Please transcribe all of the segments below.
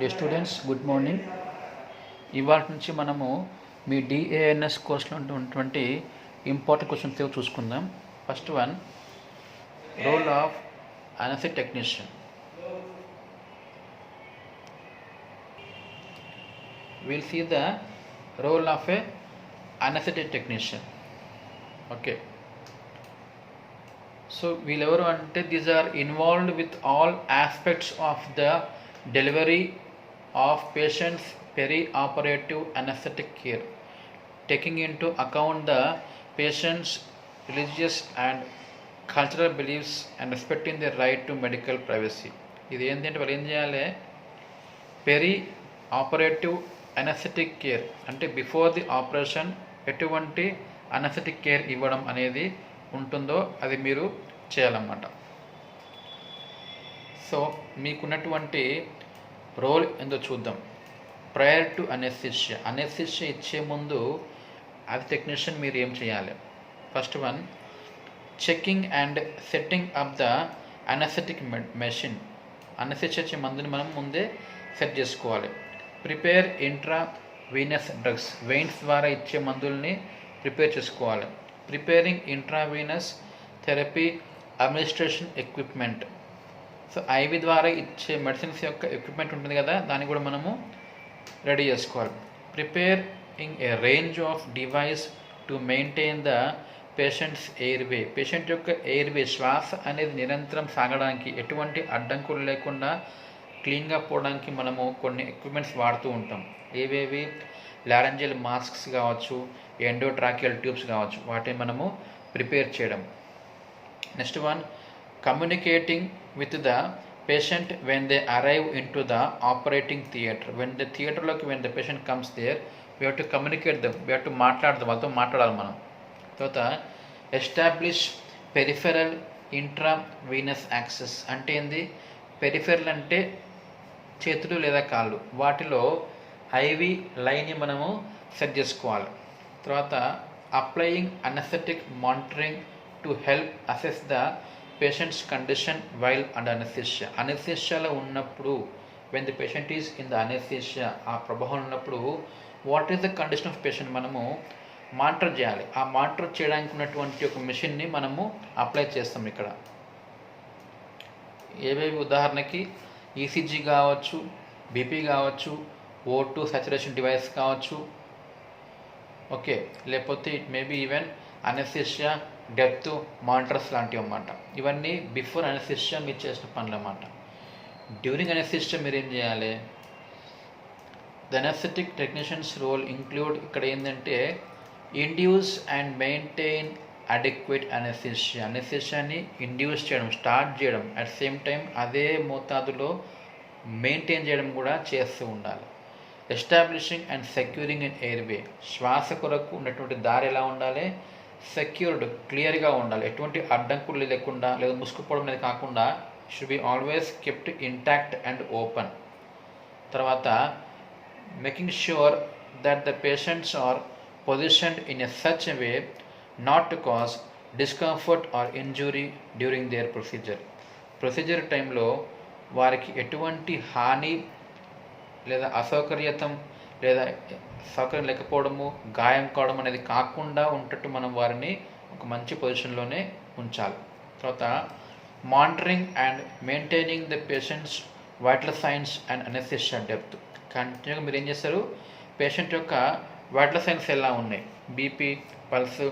Day students good morning. ఇవాళ నుంచి మనము మీ డిఏఎన్ఎస్ కోర్సులో ఉన్నటువంటి ఇంపార్టెంట్ క్వశ్చన్స్ చూసుకుందాం. First one, role of anaesthetic technician. Will see the role of a anaesthetic technician. Okay, so వీళ్ళెవరు అంటే these are involved with all aspects of the delivery of patients' peri-operative anesthetic care, taking into account the patient's religious and cultural beliefs and respecting their right to medical privacy. ఇది ఏంటంటే వాళ్ళు ఏం చేయాలి, peri operative anaesthetic care అంటే before the operation ఎటువంటి anaesthetic care ఇవ్వడం అనేది ఉంటుందో అది మీరు చేయాలన్నమాట. సో మీకున్నటువంటి రోల్ ఏందో చూద్దాం. ప్రయర్ టు అనెస్థీషియా, అనెస్థీషియా ఇచ్చే ముందు అది టెక్నీషియన్ మీరు ఏం చేయాలి? First one, checking and setting up the anaesthetic machine. Anaesthesia ఇచ్చే మందుని మనం ముందే సెట్ చేసుకోవాలి. Prepare intra Venus drugs, veins ద్వారా ఇచ్చే మందుల్ని ప్రిపేర్ చేసుకోవాలి. Preparing intravenous therapy administration equipment. So IV ద్వారా ఇచ్చే మెడిసిన్స్ యొక్క ఎక్విప్మెంట్ ఉంటుంది కదా, దాన్ని కూడా మనము రెడీ చేసుకోవాలి. Preparing A range of device to maintain the patients airway. Patient యొక్క ఎయిర్వే, శ్వాస అనేది నిరంతరం సాగడానికి ఎటువంటి అడ్డంకులు లేకుండా క్లీన్గా పోవడానికి మనము కొన్ని ఎక్విప్మెంట్స్ వాడుతూ ఉంటాం. ఏవేవి? లారెంజియల్ మాస్క్స్ కావచ్చు, ఎండోట్రాకియల్ ట్యూబ్స్ కావచ్చు, వాటిని మనము ప్రిపేర్ చేయడం. Next one, communicating with the patient when they arrive into the operating theatre. When the theatre loki, when the patient comes there, we have to communicate them, we have to మాట్లాడదాం, వాళ్ళతో మాట్లాడాలి మనం. తర్వాత establish peripheral intravenous access అంటే ఏంది? Peripheral అంటే చేతులు లేదా కాళ్ళు, వాటిలో ఐవి లైన్ని మనము సెట్ చేసుకోవాలి. తర్వాత applying anaesthetic monitoring to help assess the patient's condition while and anaesthesia. అనెస్థీషియాలో ఉన్నప్పుడు, when the patient is in the anaesthesia, ఆ ప్రభావం ఉన్నప్పుడు what is the condition of patient మనము మానిటర్ చేయాలి. ఆ మానిటర్ చేయడానికి ఉన్నటువంటి ఒక మెషిన్ని మనము అప్లై చేస్తాం. ఇక్కడ ఏవేవి? ఉదాహరణకి ఈసీజీ కావచ్చు, బీపీ కావచ్చు, O2 సాచురేషన్ డివైస్ కావచ్చు, ఓకే, లేకపోతే it maybe even anaesthesia depth monitors లాంటివి అన్నమాట. ఇవన్నీ బిఫోర్ అనెస్థీషియా మీరు చేసిన పనులు అన్నమాట. డ్యూరింగ్ అనెస్థీషియా మీరు ఏం చేయాలి? The anaesthetic technician's role include, ఇక్కడ ఏంటంటే induce and maintain adequate anaesthesia. అనెస్థీషియాని ఇండ్యూస్ చేయడం, స్టార్ట్ చేయడం, అట్ సేమ్ టైం అదే మోతాదులో మెయింటైన్ చేయడం కూడా చేస్తూ ఉండాలి. Establishing and securing in airway, శ్వాస కొరకు ఉన్నటువంటి దారి ఎలా ఉండాలి? సెక్యూర్డ్, క్లియర్గా ఉండాలి, ఎటువంటి అడ్డంకులు లేకుండా లేదా ముసుకుపోవడం అనేది కాకుండా should be always kept intact and open. తర్వాత making sure that the patients are positioned in a such way not to cause discomfort or injury during their procedure టైంలో వారికి ఎటువంటి హాని లేదా అసౌకర్యతం లేదా సౌకర్యం లేకపోవడము, గాయం కావడం అనేది కాకుండా ఉంటట్టు మనం వారిని ఒక మంచి పొజిషన్లోనే ఉంచాలి. తర్వాత monitoring and maintaining the patients vital science and anaesthesia depth. కంటిన్యూగా మీరు ఏం చేస్తారు? పేషెంట్ యొక్క వైటల్ సైన్స్ ఎలా ఉన్నాయి, బీపీ, పల్స్,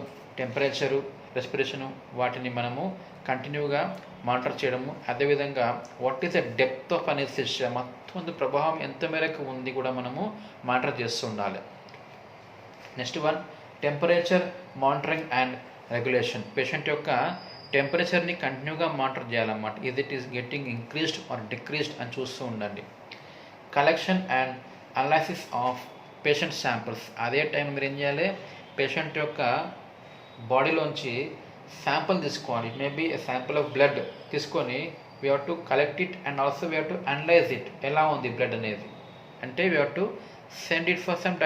టెంపరేచరు, రెస్పిరేషను, వాటిని మనము కంటిన్యూగా మానిటర్ చేయడము. అదేవిధంగా what is the depth of anaesthesia, మొత్తం ప్రభావం ఎంత మేరకు ఉంది కూడా మనము మానిటర్ చేస్తూ ఉండాలి. Next one, temperature monitoring and regulation. Patient యొక్క టెంపరేచర్ని కంటిన్యూగా మానిటర్ చేయాలన్నమాట. Is it is getting increased or decreased అని చూస్తూ ఉండండి. Collection and analysis of patient samples. అదే టైం మీరు ఏం చేయాలి? పేషెంట్ యొక్క బాడీలోంచి శాంపుల్ తీసుకోవాలి. It may be a sample of blood తీసుకొని we have to collect it and also we have to analyse it. ఎలా ఉంది బ్లడ్ అనేది అంటే we have to send it for some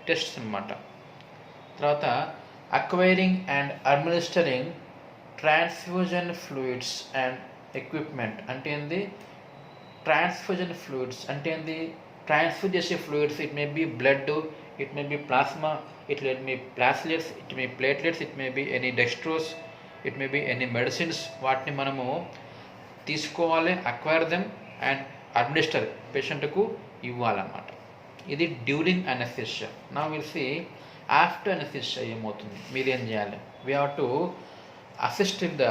tests అనమాట. తర్వాత acquiring and administering transfusion fluids and equipment అంటే ఏంది? Transfusion fluids అంటే ఏంది? ట్రాన్స్ఫ్యూజ్ చేసే fluids, it may be blood, it may be plasma, it may platelets, it may platelets, it may be any dextrose, it may be any medicines, వాటిని మనము తీసుకోవాలి, acquire them and administer పేషెంట్కు ఇవ్వాలన్నమాట. ఇది during anaesthesia. నా will after anaesthesia ఏమవుతుంది, మీరు ఏం చేయాలి? We have to assist in the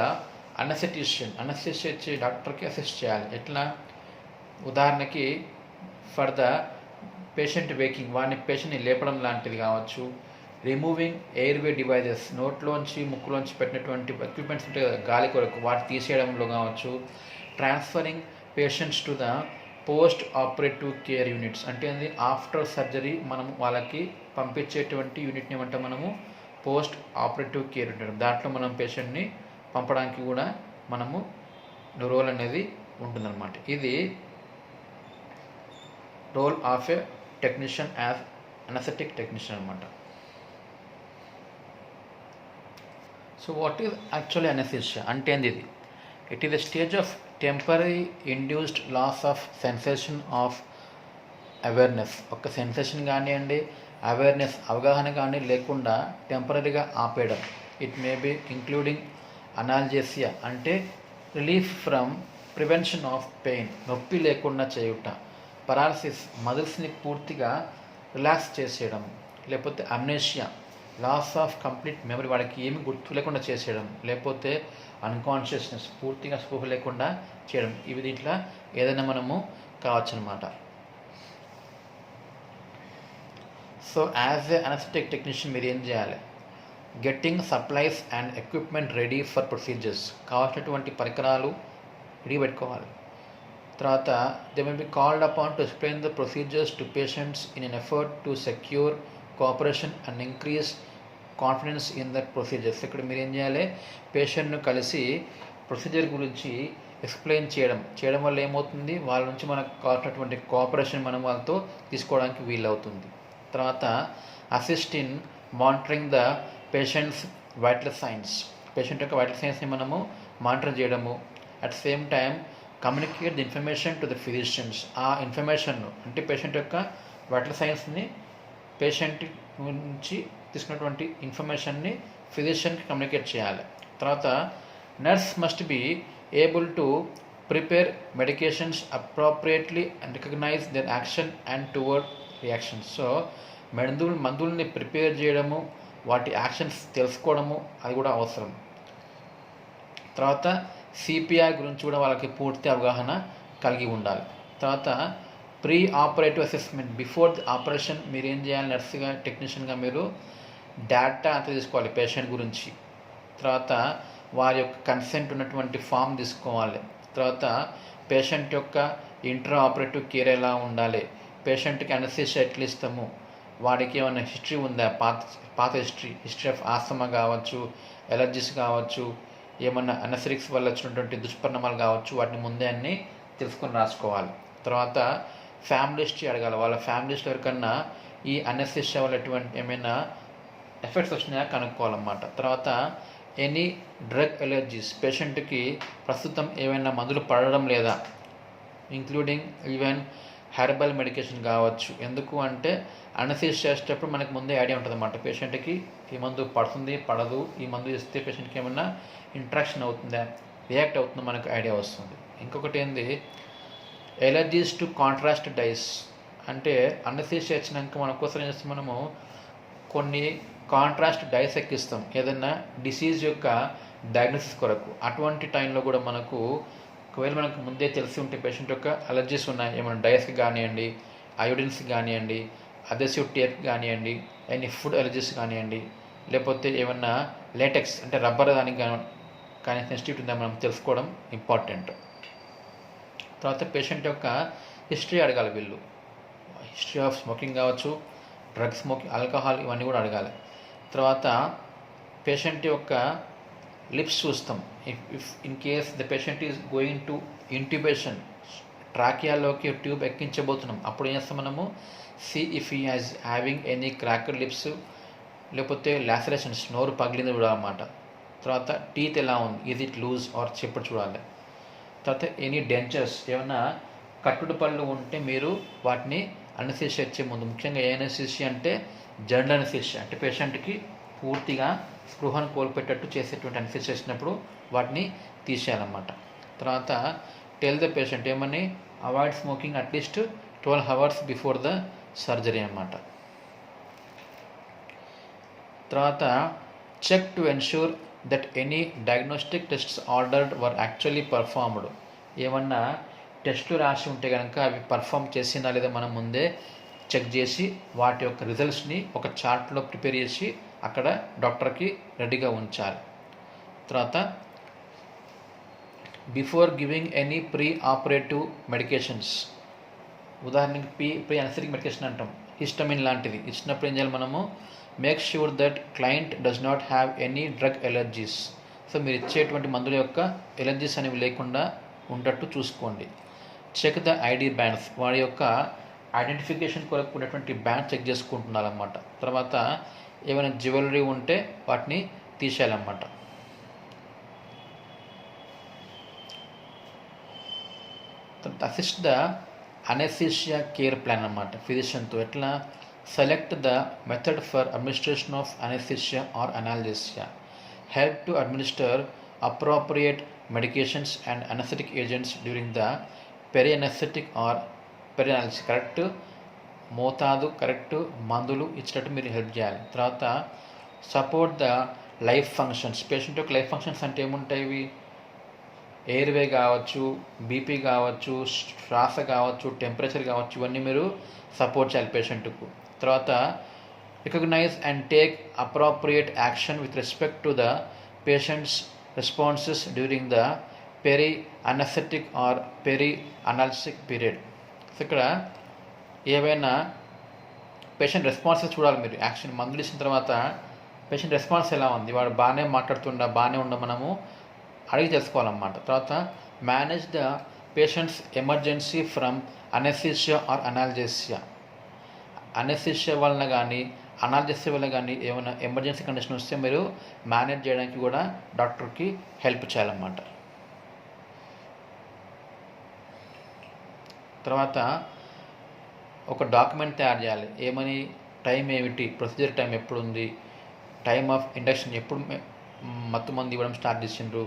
anaesthetician. Anaesthesia ఇచ్చే డాక్టర్కి అసిస్ట్ చేయాలి. ఎట్లా? ఉదాహరణకి ఫర్ ద పేషెంట్ వేకింగ్, పేషెంట్ని లేపడం లాంటిది కావచ్చు, రిమూవింగ్ ఎయిర్వే డివైజెస్, నోట్లోంచి ముక్కులోంచి పెట్టినటువంటి ఎక్విప్మెంట్స్ ఉంటాయి కదా గాలి కొరకు, వాటి తీసేయడంలో కావచ్చు, transferring patients to the post operative care units, అంటే ఆఫ్టర్ సర్జరీ మనము వాళ్ళకి పంపించేటువంటి యూనిట్ని ఏమంటే మనము పోస్ట్ ఆపరేటివ్ కేర్ యూనిట్. దాంట్లో మనం పేషెంట్ని పంపడానికి కూడా మనము రోల్ అనేది ఉంటుందన్నమాట. ఇది role of a technician as anaesthetic technician అనమాట. So what is actually anaesthesia అంటే ఇది? It is a stage of temporary induced loss of sensation of awareness. ఒక సెన్సేషన్ కానివ్వండి, అవేర్నెస్ అవగాహన కానీ లేకుండా టెంపరీగా ఆపేయడం. It may be including analgesia అంటే relief from prevention of pain, నొప్పి లేకుండా చేయుట. పరాలసిస్, మజిల్స్ని పూర్తిగా రిలాక్స్ చేసేయడం. లేకపోతే amnesia, loss of complete memory, వాడికి ఏమి గుర్తు లేకుండా చేసేయడం. లేకపోతే అన్కాన్షియస్నెస్, పూర్తిగా స్పృహ లేకుండా చేయడం. ఇవి దీంట్లో ఏదైనా మనము కావచ్చు అనమాట. So as a anaesthetic technician మీరు ఏం చేయాలి? Getting supplies and equipment ready for procedures, కావాల్సినటువంటి పరికరాలు రెడీ పెట్టుకోవాలి. తర్వాత they may be called upon to explain the procedures to patients in an effort to secure cooperation and increase confidence in the procedures. ఇక్కడ మీరు ఏం చేయాలి? పేషెంట్ను కలిసి procedure గురించి ఎక్స్ప్లెయిన్ చేయడం వల్ల ఏమవుతుంది? వాళ్ళ నుంచి మనకు కావాల్సినటువంటి కోఆపరేషన్ మనం వాళ్ళతో తీసుకోవడానికి వీలవుతుంది. తర్వాత assist in monitoring the patients vital science, patient యొక్క వైటల్ సైన్స్ని మనము మానిటర్ చేయడము. At same time communicate the information to the physicians, ఆ ఇన్ఫర్మేషన్ను అంటే పేషెంట్ యొక్క వైటల్ సైన్స్ని, పేషెంట్ నుంచి తీసుకున్నటువంటి ఇన్ఫర్మేషన్ని ఫిజిషియన్కి కమ్యూనికేట్ చేయాలి. తర్వాత nurse must be able to prepare medications appropriately and recognise their action and toward reactions. So మందుల్ని ప్రిపేర్ చేయడము, వాటి యాక్షన్స్ తెలుసుకోవడము అది కూడా అవసరం. తర్వాత సిపిఆర్ గురించి కూడా వాళ్ళకి పూర్తి అవగాహన కలిగి ఉండాలి. తర్వాత pre operative assessment, before the operation మీరు ఏం చేయాలి? నర్సుగా, టెక్నీషియన్గా మీరు డేటా అంతా తీసుకోవాలి పేషెంట్ గురించి. తర్వాత వారి యొక్క కన్సెంట్ ఉన్నటువంటి ఫామ్ తీసుకోవాలి. తర్వాత పేషెంట్ యొక్క ఇంట్రా ఆపరేటివ్ కేర్ ఎలా ఉండాలి, పేషెంట్కి అనస్థీషియా ఎట్లా ఇస్తాము, వాడికి ఏమైనా హిస్టరీ ఉందా, పాత హిస్టరీ ఆఫ్ ఆస్తమా కావచ్చు, ఎలర్జీస్ కావచ్చు, ఏమన్నా అనస్థెటిక్స్ వల్ల వచ్చినటువంటి దుష్పరిణామాలు కావచ్చు, వాటిని ముందే అన్నీ తెలుసుకొని రాసుకోవాలి. తర్వాత ఫ్యామిలీ హిస్టరీ అడగాలి. వాళ్ళ ఫ్యామిలీ హిస్టరీ ఎవరికన్నా ఈ అనస్థీషియా వల్ల ఎటువంటి ఏమైనా ఎఫెక్ట్స్ వచ్చినాయా కనుక్కోవాలన్నమాట. తర్వాత ఎనీ డ్రగ్ ఎలర్జీస్, పేషెంట్కి ప్రస్తుతం ఏమైనా మందులు పడడం లేదా, ఇంక్లూడింగ్ ఈవెన్ హెర్బల్ మెడికేషన్ కావచ్చు. ఎందుకు అంటే అనస్థీషియా చేసేటప్పుడు మనకు ముందే ఐడియా ఉంటుంది అన్నమాట, పేషెంట్కి ఈ మందు పడుతుంది పడదు, ఈ మందు ఇస్తే పేషెంట్కి ఏమైనా ఇంట్రాక్షన్ అవుతుందా, రియాక్ట్ అవుతుందో మనకు ఐడియా వస్తుంది. ఇంకొకటి ఏంది, ఎలర్జీస్ టు కాంట్రాస్ట్ డైస్, అంటే అనస్థీషియా ఇచ్చినాక మన కోసం ఏం చేస్తాం, మనము కొన్ని కాంట్రాస్ట్ డైస్ ఎక్కిస్తాం ఏదైనా డిసీజ్ యొక్క డయాగ్నోసిస్ కొరకు. అటువంటి టైంలో కూడా మనకు ఒకవేళ మనకు ముందే తెలిసి ఉంటే పేషెంట్ యొక్క అలర్జీస్ ఉన్నాయి, ఏమైనా డైస్కి కానివ్వండి, అయోడిన్స్కి కానివ్వండి, అదెసివ్ టేప్ కానివ్వండి, ఎనీ ఫుడ్ అలర్జీస్ కానివ్వండి, లేకపోతే ఏమన్నా లేటెక్స్ అంటే రబ్బర్ దానికి కానీ సెన్సిటివిటీ ఉందా మనం తెలుసుకోవడం ఇంపార్టెంట్. తర్వాత పేషెంట్ యొక్క హిస్టరీ అడగాలి. వీళ్ళు హిస్టరీ ఆఫ్ స్మోకింగ్ కావచ్చు, డ్రగ్ స్మోకింగ్, ఆల్కహాల్, ఇవన్నీ కూడా అడగాలి. తర్వాత పేషెంట్ యొక్క లిప్స్ చూస్తాం. If in case the patient is going to intubation, ట్రాకియాలోకి ట్యూబ్ ఎక్కించబోతున్నాం, అప్పుడు ఏం చేస్తాం మనము, see if he has having any cracked lips, లేకపోతే లాసరేషన్స్, నోరు పగిలింది చూడాలన్నమాట. తర్వాత టీత్ ఎలా ఉంది, ఈజ్ ఇట్ లూజ్ ఆర్ చెప్పుడు చూడాలి. తర్వాత ఎనీ డెంచర్స్, ఏమైనా కట్టుడు పళ్ళు ఉంటే మీరు వాటిని అనస్థీషియా ఇచ్చే ముందు, ముఖ్యంగా ఏ అనస్థీషియా అంటే జనరల్ అనస్థీషియా, అంటే పేషెంట్కి పూర్తిగా స్పృహను కోల్పోయేటట్టు చేసేటువంటి అనస్థీషియా ఇచ్చినప్పుడు వాటిని తీసేయాలన్నమాట. తర్వాత టెల్ ద పేషెంట్ ఏమని, avoid smoking at least 12 hours before the surgery అన్నమాట. తర్వాత check to ensure that any diagnostic tests ordered were actually performed. ఏమన్నా టెస్టులు రాసి ఉంటే కనుక అవి పర్ఫామ్ చేసిందా లేదా మనం ముందే చెక్ చేసి వాటి యొక్క రిజల్ట్స్ని ఒక చార్ట్లో ప్రిపేర్ చేసి అక్కడ డాక్టర్కి రెడీగా ఉంచాలి. తర్వాత before giving any pre operative medications, ఉదాహరణకి ప్రీ అనస్థెటిక్ మెడికేషన్ అంటాం, హిస్టమిన్ లాంటిది ఇచ్చినప్పుడు ఏం చేయాలి మనము, make sure that client does not have any drug allergies. So మీరు ఇచ్చేటువంటి మందుల యొక్క ఎలర్జీస్ అనేవి లేకుండా ఉండేట్టు చూసుకోండి. చెక్ ద ఐడి బ్యాండ్స్, వాడి యొక్క ఐడెంటిఫికేషన్ కొరకు ఉన్నటువంటి బ్యాండ్ చెక్ చేసుకుంటున్నారన్నమాట. తర్వాత ఏమైనా జ్యువెలరీ ఉంటే వాటిని తీసేయాలన్నమాట. Assist the anaesthesia care plan అన్నమాట ఫిజిషియన్తో. ఎట్లా, select the method for administration of anaesthesia or analgesia, help to administer appropriate medications and anaesthetic agents during the peri anaesthetic or peri analysis. Correct మోతాదు, correct మందులు ఇచ్చినట్టు మీరు help చేయాలి. తర్వాత support the life functions, patient యొక్క life functions అంటే ఏముంటాయి, airway కావచ్చు, బీపీ కావచ్చు, శ్వాస కావచ్చు, టెంపరేచర్ కావచ్చు, ఇవన్నీ మీరు సపోర్ట్ చేయాలి పేషెంట్కు. తర్వాత recognise and take appropriate action with respect to the patient's responses during the peri anaesthetic or peri analgesic period. So ఇక్కడ ఏవైనా పేషెంట్ రెస్పాన్సెస్ చూడాలి మీరు. యాక్షన్ మందులు ఇచ్చిన తర్వాత పేషెంట్ రెస్పాన్స్ ఎలా ఉంది, వాడు బాగానే మాట్లాడుతుండా, బాగానే ఉండ మనము అడిగి తెలుసుకోవాలన్నమాట. తర్వాత manage the patient's emergency from anaesthesia or analgesia. Anaesthesia వలన కానీ అనాల్జెసియా వల్ల కానీ ఏమైనా ఎమర్జెన్సీ కండిషన్ వస్తే మీరు మేనేజ్ చేయడానికి కూడా డాక్టర్కి హెల్ప్ చేయాలన్నమాట. తర్వాత ఒక డాక్యుమెంట్ తయారు చేయాలి. ఏమని, టైం ఏమిటి, ప్రొసీజర్ టైం ఎప్పుడు ఉంది, టైమ్ ఆఫ్ ఇండక్షన్ ఎప్పుడు మత్తు మందు ఇవ్వడం స్టార్ట్ చేసిండ్రు,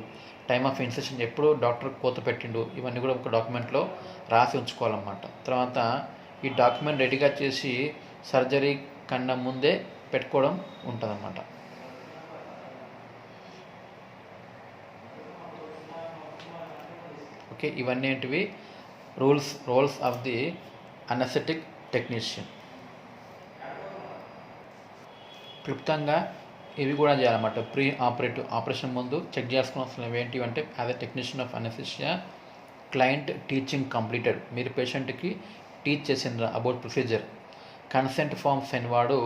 టైమ్ ఆఫ్ ఇన్సెషన్ ఎప్పుడు డాక్టర్ కోత పెట్టిండు, ఇవన్నీ కూడా ఒక డాక్యుమెంట్లో రాసి ఉంచుకోవాలన్నమాట. తర్వాత ఈ డాక్యుమెంట్ రెడీగా చేసి సర్జరీ కన్నా ముందే పెట్టుకోవడం ఉంటుందన్నమాట. ఓకే, ఇవన్నీ ఏంటివి roles of the anaesthetic technician. క్లుప్తంగా ఇవి కూడా చేయాలన్నమాట. ప్రీ ఆపరేటివ్, ఆపరేషన్ ముందు చెక్ చేసుకోవాల్సినవి ఏంటివి అంటే, as a technician of anaesthesia, client teaching completed, మీరు పేషెంట్కి టీచ్ చేసిండ్రా about procedure. Consent form sign, వాడు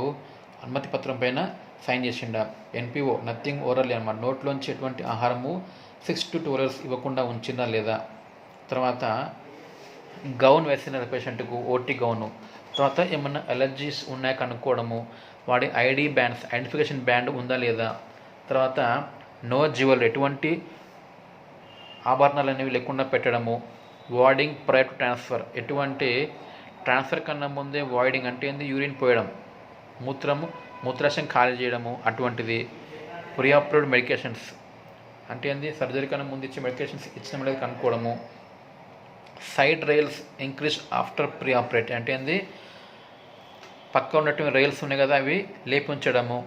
అనుమతి పత్రం పైన సైన్ చేసిండా. ఎన్పిఓ నథింగ్ ఓరల్లీ అన్నమాట, నోట్లోంచి ఎటువంటి ఆహారము 6 to 12 hours ఇవ్వకుండా ఉంచిందా లేదా. తర్వాత గౌన్ వేసిన పేషెంట్కు, ఓటీ గౌను. తర్వాత ఏమన్నా ఎలర్జీస్ ఉన్నాయా కనుక్కోవడము, వాడి ఐడి బ్యాండ్స్, ఐడెంటిఫికేషన్ బ్యాండ్ ఉందా లేదా. తర్వాత నో జ్యువెలరీ, ఎటువంటి ఆభరణాలు అనేవి లేకుండా పెట్టడము. వాయిడింగ్ ప్రయర్ టు ట్రాన్స్ఫర్, ఎటువంటి ట్రాన్స్ఫర్ కన్నా ముందే వాయిడింగ్ అంటే ఏంది, యూరిన్ పోయడం, మూత్రాశయం ఖాళీ చేయడము అటువంటిది. ప్రీ ఆపరేటివ్ మెడికేషన్స్ అంటే ఏంది, సర్జరీ కన్నా ముందు ఇచ్చే మెడికేషన్స్ ఇచ్చిన మీద కనుక్కోవడము. Side rails increase after pre operate అంటే ఏంది, పక్క ఉన్నటువంటి రైల్స్ ఉన్నాయి కదా అవి లేపి ఉంచడము.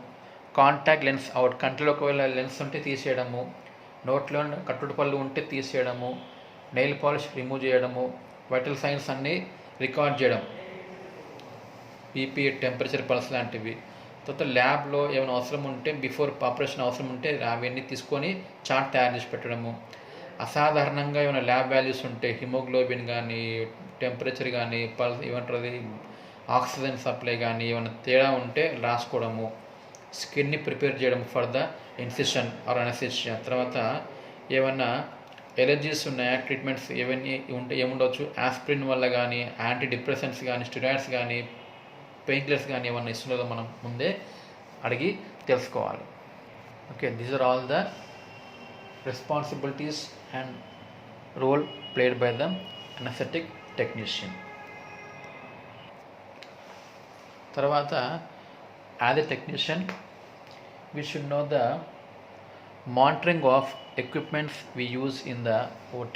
కాంటాక్ట్ లెన్స్ అవుట్, కంటిలో ఒకవేళ లెన్స్ ఉంటే తీసేయడము. నోట్లో కట్టుడు పళ్ళు ఉంటే తీసేయడము. నెయిల్ పాలిష్ రిమూవ్ చేయడము. వైటల్ సైన్స్ అన్నీ రికార్డ్ చేయడం, బీపీ, టెంపరేచర్, పల్స్ లాంటివి. తర్వాత ల్యాబ్లో ఏమైనా అవసరం ఉంటే, బిఫోర్ ఆపరేషన్ అవసరం ఉంటే అవన్నీ తీసుకొని చార్ట్ తయారు చేసి పెట్టడము. అసాధారణంగా ఏమైనా ల్యాబ్ వాల్యూస్ ఉంటే, హిమోగ్లోబిన్ కానీ, టెంపరేచర్ కానీ, పల్స్ ఏమంటారు, ఆక్సిజన్ సప్లై కానీ ఏమైనా తేడా ఉంటే రాసుకోవడము. స్కిన్ని ప్రిపేర్ చేయడం for the incision or anaesthesia. తర్వాత ఏమన్నా ఎలర్జీస్ ఉన్నాయా, ట్రీట్మెంట్స్ ఏవన్నీ ఉంటే ఏముండవచ్చు, ఆస్పిరిన్ వల్ల కానీ, యాంటీ డిప్రెసెంట్స్ కానీ, స్టెరాయిడ్స్ కానీ, పెయిన్ కిల్లర్స్ కానీ ఏమన్నా ఇస్తుందో మనం ముందే అడిగి తెలుసుకోవాలి. Okay, these are all the responsibilities and role played by the anaesthetic technician. తర్వాత as a technician we should know the monitoring of equipments we use in the OT.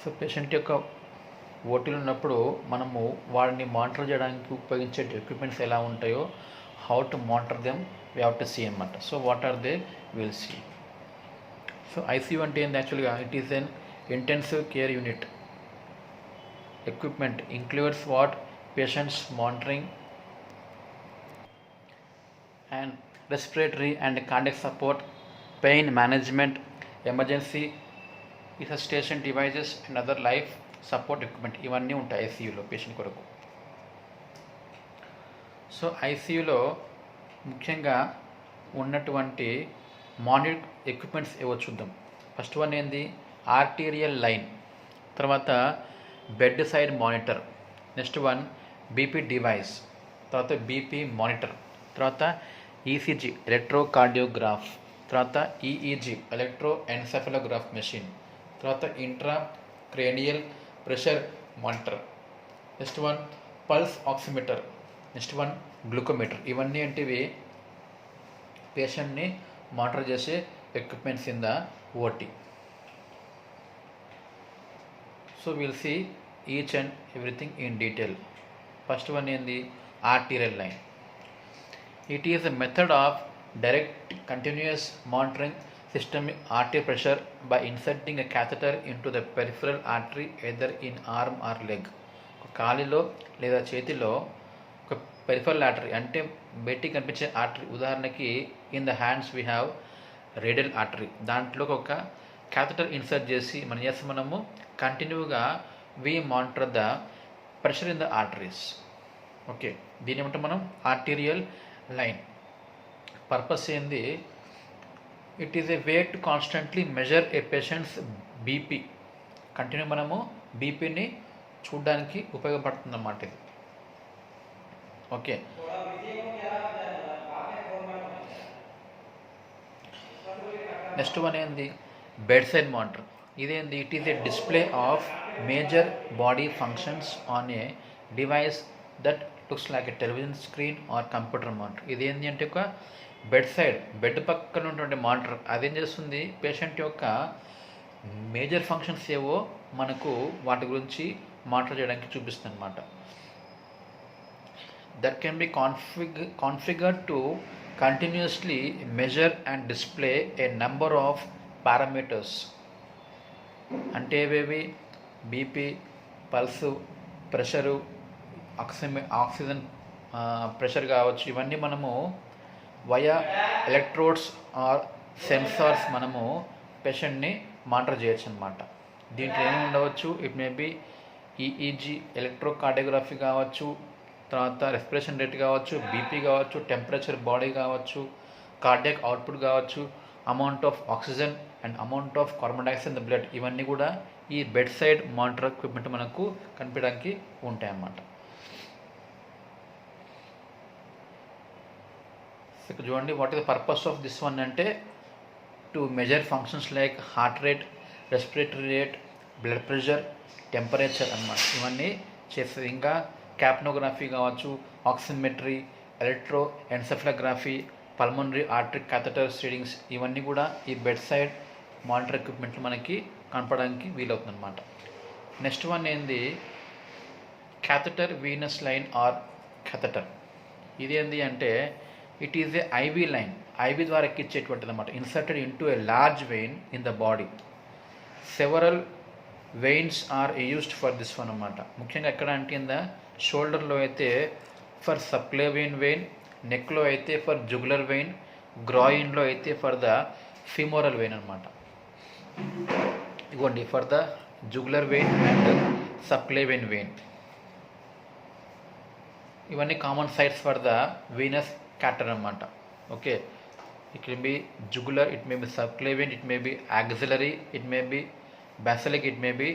So patient యొక్క ఓటీలో ఉన్నప్పుడు మనము వాడిని మానిటర్ చేయడానికి ఉపయోగించే equipments ఎలా ఉంటాయో how to monitor them we have to see అన్నమాట. So what are they will see. So ICU అంటే ఏంది యాక్చువల్గా it is an intensive care unit. Equipment includes what patients monitoring and respiratory and cardiac support, pain management, emergency resuscitation devices and other life support equipment ఇవన్నీ ఉంటాయి ఐసీయూలో patient కొరకు. So ఐసీయూలో ముఖ్యంగా ఉన్నటువంటి మానిటర్ ఎక్విప్మెంట్స్ ఏవో చూద్దాం. ఫస్ట్ వన్ ఏంది ఆర్టీరియల్ లైన్, తర్వాత bedside monitor, next one BP device, తర్వాత బీపీ మానిటర్, తర్వాత ఈసీజీ ఎలక్ట్రోకార్డియోగ్రాఫ్, తర్వాత ఈఈజీ ఎలక్ట్రో ఎన్సెఫలోగ్రాఫ్ మెషిన్, తర్వాత intracranial pressure monitor, next one pulse oximeter, next one glucometer. ఇవన్నీ ఏంటివి పేషెంట్ని మానిటర్ చేసే equipments in the OT. So will see each and everything in detail. First one ఏంది arterial line. It is a method of direct continuous monitoring systemic artery pressure by inserting a catheter into the peripheral artery either in arm or leg. కాలిలో లేదా చేతిలో ఒక peripheral artery అంటే బయటికి కనిపించే artery, ఉదాహరణకి in the hands we have radial artery, దాంట్లో ఒక catheter insert చేసి మనం చేస్తే మనము కంటిన్యూగా we monitor the pressure in the arteries. Okay, దీని ఏమంటే మనం ఆర్టీరియల్ లైన్. పర్పస్ ఏంది, it is A way to constantly measure A patients BP. Continue మనము బీపీని చూడడానికి ఉపయోగపడుతుంది అన్నమాట ఇది. ఓకే, నెక్స్ట్ వన్ ఏంది బెడ్ సైడ్ మానిటర్. ఇదేంది it is A display of major body functions on a device that looks like a television screen or computer monitor. ఇదేంటి అంటే ఒక బెడ్ పక్కన ఉన్నటువంటి మానిటర్. అదేం చేస్తుంది పేషెంట్ యొక్క మేజర్ ఫంక్షన్స్ ఏవో మనకు వాటి గురించి మానిటర్ చేయడానికి చూపిస్తుంది అనమాట. That can be configured to continuously measure and display A number of parameters. అంటే ఏవేవి BP, pulse, pressure, oxygen pressure కావచ్చు. ఇవన్నీ మనము వయా ఎలక్ట్రోడ్స్ ఆర్ సెన్సార్స్ మనము పేషెంట్ని మానిటర్ చేయొచ్చు అనమాట. దీంట్లో ఏమి ఉండవచ్చు, ఇట్ మే బి ఈఈజీ ఎలక్ట్రోకార్డియోగ్రఫీ కావచ్చు, తర్వాత రెస్పిరేషన్ రేట్ కావచ్చు, బీపీ కావచ్చు, టెంపరేచర్ బాడీ కావచ్చు, కార్డియాక్ అవుట్పుట్ కావచ్చు, amount of oxygen and amount of carbon dioxide in the blood. ఇవన్నీ కూడా ఈ బెడ్ సైడ్ మానిటర్ ఎక్విప్మెంట్ మనకు కనిపించడానికి ఉంటాయన్నమాట. ఇక్కడ చూడండి, what is the purpose of this one అంటే to measure functions like heart rate, respiratory rate, blood pressure, temperature అన్నమాట. ఇవన్నీ చేస్తుంది. ఇంకా క్యాప్నోగ్రఫీ కావచ్చు, oximetry, electroencephalography, pulmonary artery catheters readings, ఇవన్నీ కూడా ఈ బెడ్ సైడ్ మానిటర్ ఎక్విప్మెంట్లు మనకి కనపడడానికి వీలవుతుంది అనమాట. నెక్స్ట్ వన్ ఏంది catheter venous line or catheter. ఇదేంది అంటే it is a IV line, IV ద్వారా ఎక్కించేటువంటిది అనమాట. Inserted into a large vein in the body. Several veins are used for this one అనమాట. ముఖ్యంగా ఎక్కడ అంటే కింద షోల్డర్లో అయితే ఫర్ సబ్క్లేవియన్ వెయిన్, నెక్లో అయితే ఫర్ జుగులర్ వెయిన్, గ్రాయిన్లో అయితే ఫర్ ద ఫిమోరల్ వెయిన్ అనమాట. ఇవ్వండి for the jugular vein and subclavian vein. ఇవన్నీ common sites for the venous catheter అన్నమాట. Okay, it can be jugular, it may be subclavian, it may be axillary, it may be basilic, it may be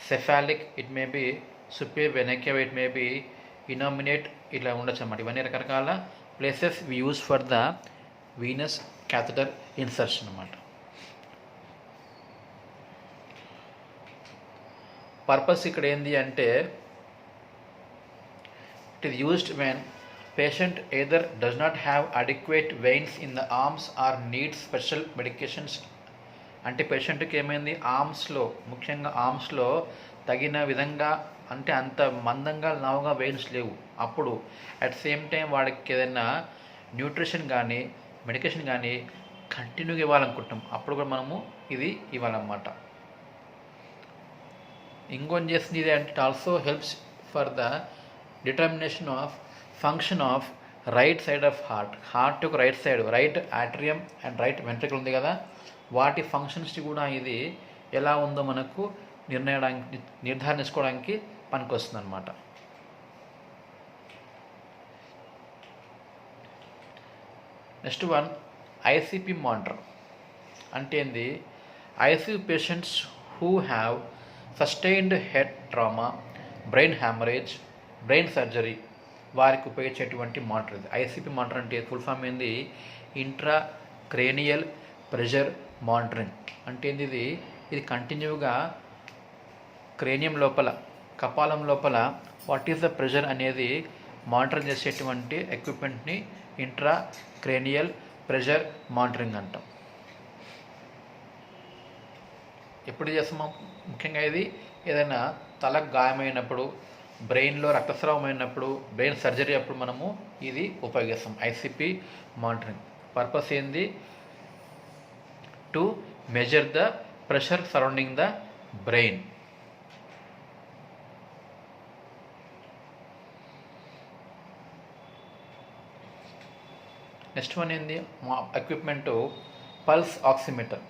cephalic, it may be superior vena cava, it may be innominate, ఇట్లా ఉండొచ్చు అన్నమాట. ఇవన్నీ రకరకాల places we use for the venous catheter insertion అన్నమాట. Purpose ఇక్కడ ఏంది అంటే It is used when patient either does not have adequate veins in the arms or needs special medications. అంటే పేషెంట్కి ఏమైంది, ఆర్మ్స్లో, ముఖ్యంగా ఆర్మ్స్లో తగిన విధంగా అంటే అంత మందంగా లావుగా వెయిన్స్ లేవు. అప్పుడు అట్ సేమ్ టైం వాడికి ఏదైనా న్యూట్రిషన్ కానీ మెడికేషన్ కానీ కంటిన్యూగా ఇవ్వాలనుకుంటాం, అప్పుడు కూడా మనము ఇది ఇవ్వాలన్నమాట. ఇంకొంచెం చేస్తుంది ఇది అంటే it also helps for the determination of function of right side of heart యొక్క right side, right atrium and right ventricle ఉంది కదా, వాటి ఫంక్షన్స్ని కూడా ఇది ఎలా ఉందో మనకు నిర్ధారించుకోవడానికి పనికొస్తుంది అన్నమాట. నెక్స్ట్ వన్ ఐసిపి మానిటర్ అంటే ఏంది, ICU patients who have sustained head trauma, brain haemorrhage, brain surgery వారికి ఉపయోగించేటువంటి మానిటర్ ఇది. ఐసిపి మానిటర్ అంటే ఫుల్ ఫామ్ ఏంది, ఇంట్రా క్రేనియల్ ప్రెషర్ మానిటరింగ్. అంటే ఏంది, ఇది కంటిన్యూగా క్రేనియం లోపల, కపాలం లోపల వాట్ ఈస్ ద ప్రెషర్ అనేది మానిటర్ చేసేటువంటి ఎక్విప్మెంట్ని ఇంట్రా క్రేనియల్ ప్రెషర్ మానిటరింగ్ అంటాం. ఎప్పుడు చేస్తామో ముఖ్యంగా ఇది ఏదైనా తలకు గాయమైనప్పుడు, బ్రెయిన్లో రక్తస్రావం అయినప్పుడు, బ్రెయిన్ సర్జరీ అప్పుడు మనము ఇది ఉపయోగిస్తాం. ఐసిపి మానిటరింగ్ పర్పస్ ఏంది, to measure the pressure surrounding the brain. Next one ఏంది, మా equipment pulse oximeter.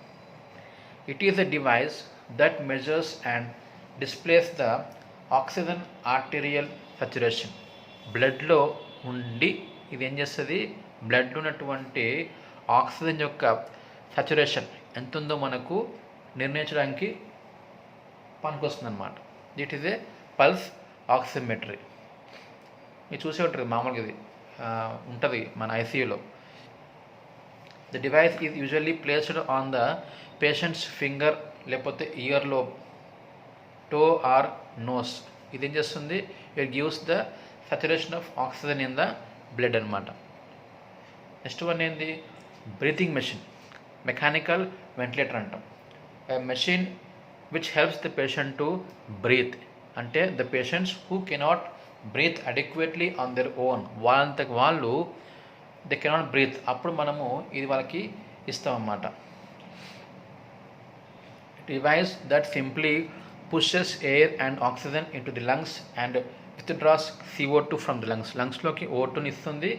It is a device that measures and displays the oxygen arterial saturation. బ్లడ్లో ఉండి ఇది ఏం చేస్తుంది, బ్లడ్లో ఉన్నటువంటి ఆక్సిజన్ యొక్క సచురేషన్ ఎంత ఉందో మనకు నిర్ణయించడానికి పనికొస్తుంది అనమాట. It is a pulse oximetry. మీరు చూసే ఉంటుంది మామూలుగా, ఇది ఉంటుంది మన ఐసీయూలో. The device is usually placed on the patient's finger లేకపోతే earlobe, toe or nose. ఇది ఏం చేస్తుంది, it gives the saturation of oxygen in the blood అనమాట. నెక్స్ట్ వన్ ఏంది, బ్రీతింగ్ మెషిన్, మెకానికల్ వెంటిలేటర్ అంటాం. Machine which helps the patient to breathe. అంటే the patients who cannot breathe adequately on their own, వాళ్ళంతకు వాళ్ళు they cannot breathe, అప్పుడు మనము ఇది వాళ్ళకి ఇస్తామన్నమాట. Device that simply pushes air and oxygen into the lungs and withdraws CO2 from the lungs. లంగ్స్లోకి O2ని ఇస్తుంది,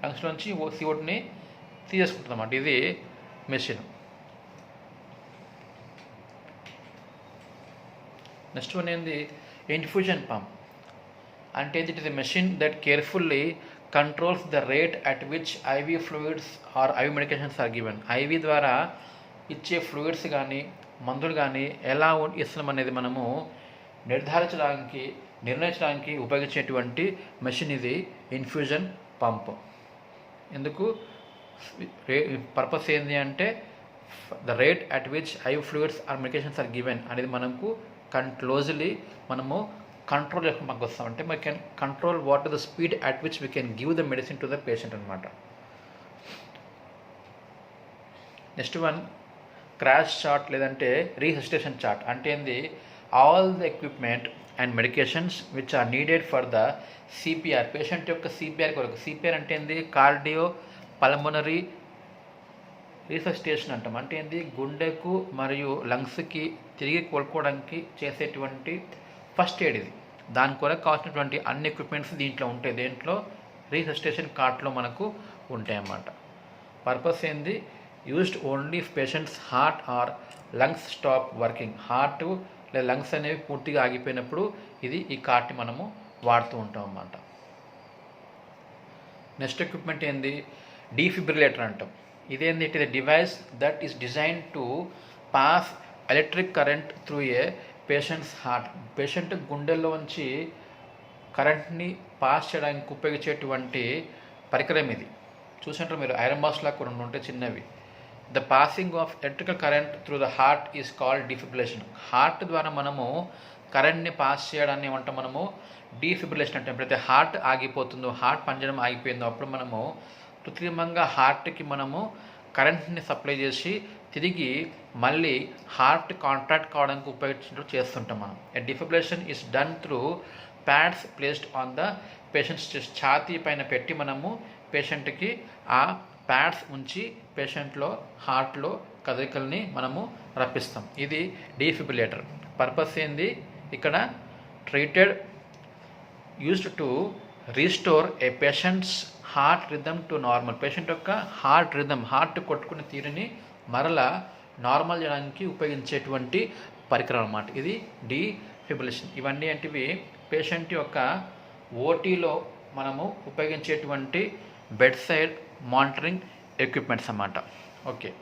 లంగ్స్లోంచి CO2ని తీసేసుకుంటుంది అన్నమాట. ఇది మెషిన్. నెక్స్ట్ వన్ ఏంది, ఇన్ఫ్యూజన్ పంప్. అంటే it is a machine that carefully controls the rate at which IV fluids or IV medications are given. IV ద్వారా ఇచ్చే ఫ్లూయిడ్స్ కానీ మందులు కానీ ఎలా ఇస్తున్నాం అనేది మనము నిర్ణయించడానికి ఉపయోగించేటువంటి మెషిన్ ఇది ఇన్ఫ్యూజన్ పంప్. ఎందుకు, పర్పస్ ఏంటి అంటే the rate at which I fluids or medications are given అనేది మనకు క్లోజ్లీ మనము కంట్రోల్ యొక్క మాకు వస్తాం. అంటే we can control what is the speed at which we can give the medicine to the patient అనమాట. నెక్స్ట్ వన్ క్రాష్ చార్ట్ లేదంటే resuscitation chart. అంటే ఏంది, all the equipment and medications which are needed for the CPR, patient యొక్క CPR కొరకు. CPR అంటే ఏంది, cardio pulmonary రీససిటేషన్ అంటాం. అంటే ఏంది, గుండెకు మరియు లంగ్స్కి తిరిగి కోలుకోవడానికి చేసేటువంటి ఫస్ట్ ఎయిడ్ ఇది. దాని కొరకు కావాల్సినటువంటి అన్ని ఎక్విప్మెంట్స్ దీంట్లో ఉంటాయి. దేంట్లో, రీససిటేషన్ కార్ట్లో మనకు ఉంటాయి అన్నమాట. పర్పస్ ఏంది, used only if patient's heart or lungs stop working. Heart లేదా లంగ్స్ అనేవి పూర్తిగా ఆగిపోయినప్పుడు ఈ కార్ట్ని మనము వాడుతూ ఉంటాం అన్నమాట. నెక్స్ట్ ఎక్విప్మెంట్ ఏంది, డీఫిబ్రిలేటర్ అంటాం. ఇదేంది, it is a device that is design to pass electric current through a patient's heart. Patient గుండెల్లోంచి కరెంట్ని పాస్ చేయడానికి ఉపయోగించేటువంటి పరికరం ఇది. చూసినట్టు మీరు ఐరన్ బాక్స్ లాగా కొన్ని ఉంటాయి చిన్నవి. The passing of electrical current through the heart is called డిఫిబ్రిలేషన్. Heart ద్వారా మనము కరెంట్ని పాస్ చేయడాన్ని ఏమంటాం మనము డీఫిబ్రిలేషన్ అంటే. ఎప్పుడైతే హార్ట్ ఆగిపోతుందో, హార్ట్ పనిచేయడం ఆగిపోయిందో అప్పుడు మనము కృత్రిమంగా హార్ట్కి మనము కరెంట్ని సప్లై చేసి తిరిగి మళ్ళీ హార్ట్ కాంట్రాక్ట్ కావడానికి ఉపయోగించినట్టు చేస్తుంటాం మనం. Defibrillation is done through pads placed on the patient's chest. ఛాతీ పైన పెట్టి మనము పేషెంట్కి ఆ ప్యాడ్స్ ఉంచి పేషెంట్లో హార్ట్లో కదలికల్ని మనము రప్పిస్తాం. ఇది డీఫిబ్రిలేటర్. పర్పస్ ఏంది ఇక్కడ? Treated used to restore A patient's heart rhythm to normal. Patient యొక్క హార్ట్ రిథమ్, హార్ట్ కొట్టుకునే తీరుని మరలా నార్మల్ చేయడానికి ఉపయోగించేటువంటి పరికరం అన్నమాట. ఇది డీఫిబ్రిలేషన్. ఇవన్నీ ఏంటివి? పేషెంట్ యొక్క ఓటీలో మనము ఉపయోగించేటువంటి బెడ్ సైడ్ మానిటరింగ్ ఎక్విప్మెంట్స్ అన్నమాట. ఓకే.